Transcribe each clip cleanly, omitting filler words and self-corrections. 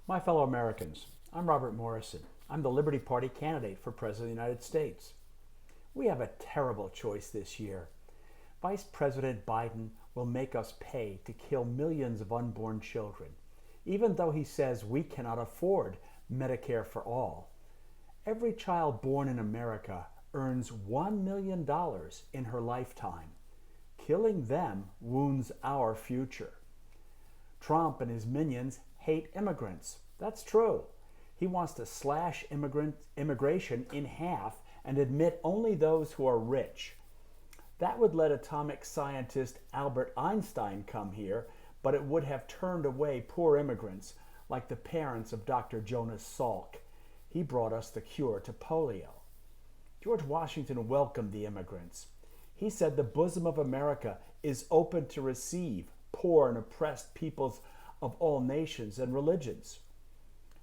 My fellow Americans, I'm Robert Morrison. I'm the Liberty Party candidate for President of the United States. We have a terrible choice this year. Vice President Biden will make us pay to kill millions of unborn children, even though he says we cannot afford Medicare for all. Every child born in America earns $1 million in her lifetime. Killing them wounds our future. Tromp and his minions hate immigrants. That's true. He wants to slash immigration in half and admit only those who are rich. That would let atomic scientist Albert Einstein come here, but it would have turned away poor immigrants like the parents of Dr. Jonas Salk. He brought us the cure to polio. George Washington welcomed the immigrants. He said the bosom of America is open to receive poor and oppressed peoples of all nations and religions.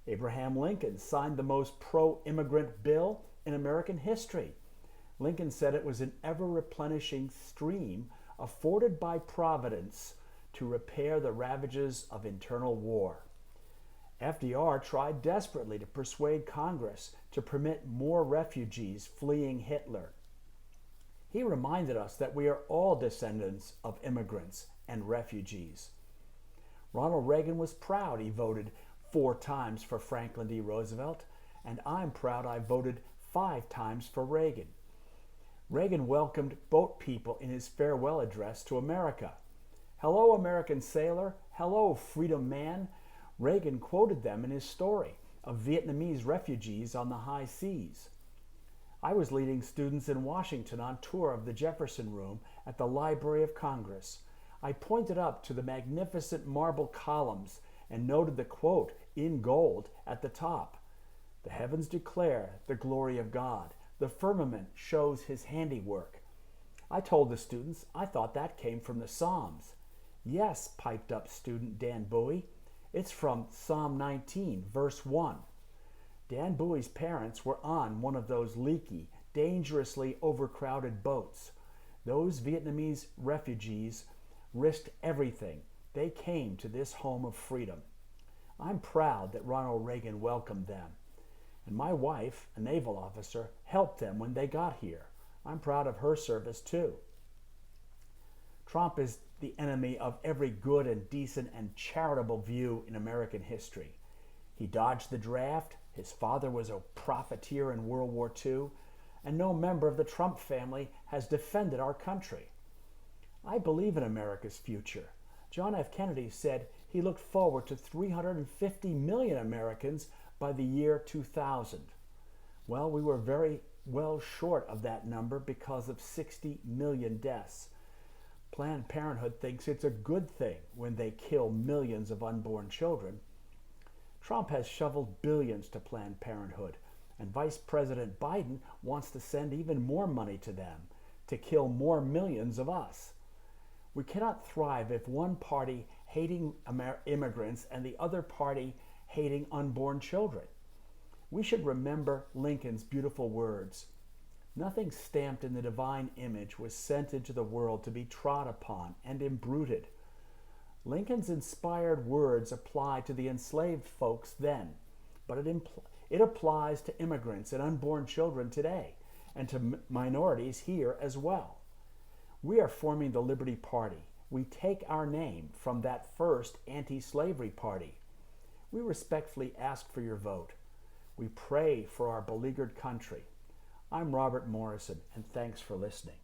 Abraham Lincoln signed the most pro-immigrant bill in American history. Lincoln said it was an ever-replenishing stream afforded by Providence to repair the ravages of internal war. FDR tried desperately to persuade Congress to permit more refugees fleeing Hitler. He reminded us that we are all descendants of immigrants and refugees. Ronald Reagan was proud he voted 4 times for Franklin D. Roosevelt, and I'm proud I voted 5 times for Reagan. Reagan welcomed boat people in his farewell address to America. "Hello, American sailor. Hello, freedom man." Reagan quoted them in his story of Vietnamese refugees on the high seas. I was leading students in Washington on tour of the Jefferson Room at the Library of Congress. I pointed up to the magnificent marble columns and noted the quote in gold at the top. "The heavens declare the glory of God. The firmament shows his handiwork." I told the students I thought that came from the Psalms. "Yes," piped up student Dan Bowie. "It's from Psalm 19, verse 1. Dan Bowie's parents were on one of those leaky, dangerously overcrowded boats. Those Vietnamese refugees risked everything. They came to this home of freedom. I'm proud that Ronald Reagan welcomed them. And my wife, a naval officer, helped them when they got here. I'm proud of her service too. Trump is the enemy of every good and decent and charitable view in American history. He dodged the draft, his father was a profiteer in World War II, and no member of the Trump family has defended our country. I believe in America's future. John F. Kennedy said he looked forward to 350 million Americans by the year 2000. Well, we were very well short of that number because of 60 million deaths. Planned Parenthood thinks it's a good thing when they kill millions of unborn children. Trump has shoveled billions to Planned Parenthood, and Vice President Biden wants to send even more money to them to kill more millions of us. We cannot thrive if one party hating immigrants and the other party hating unborn children. We should remember Lincoln's beautiful words. "Nothing stamped in the divine image was sent into the world to be trod upon and imbruted." Lincoln's inspired words apply to the enslaved folks then, but it applies to immigrants and unborn children today, and to minorities here as well. We are forming the Liberty Party. We take our name from that first anti-slavery party. We respectfully ask for your vote. We pray for our beleaguered country. I'm Robert Morrison, and thanks for listening.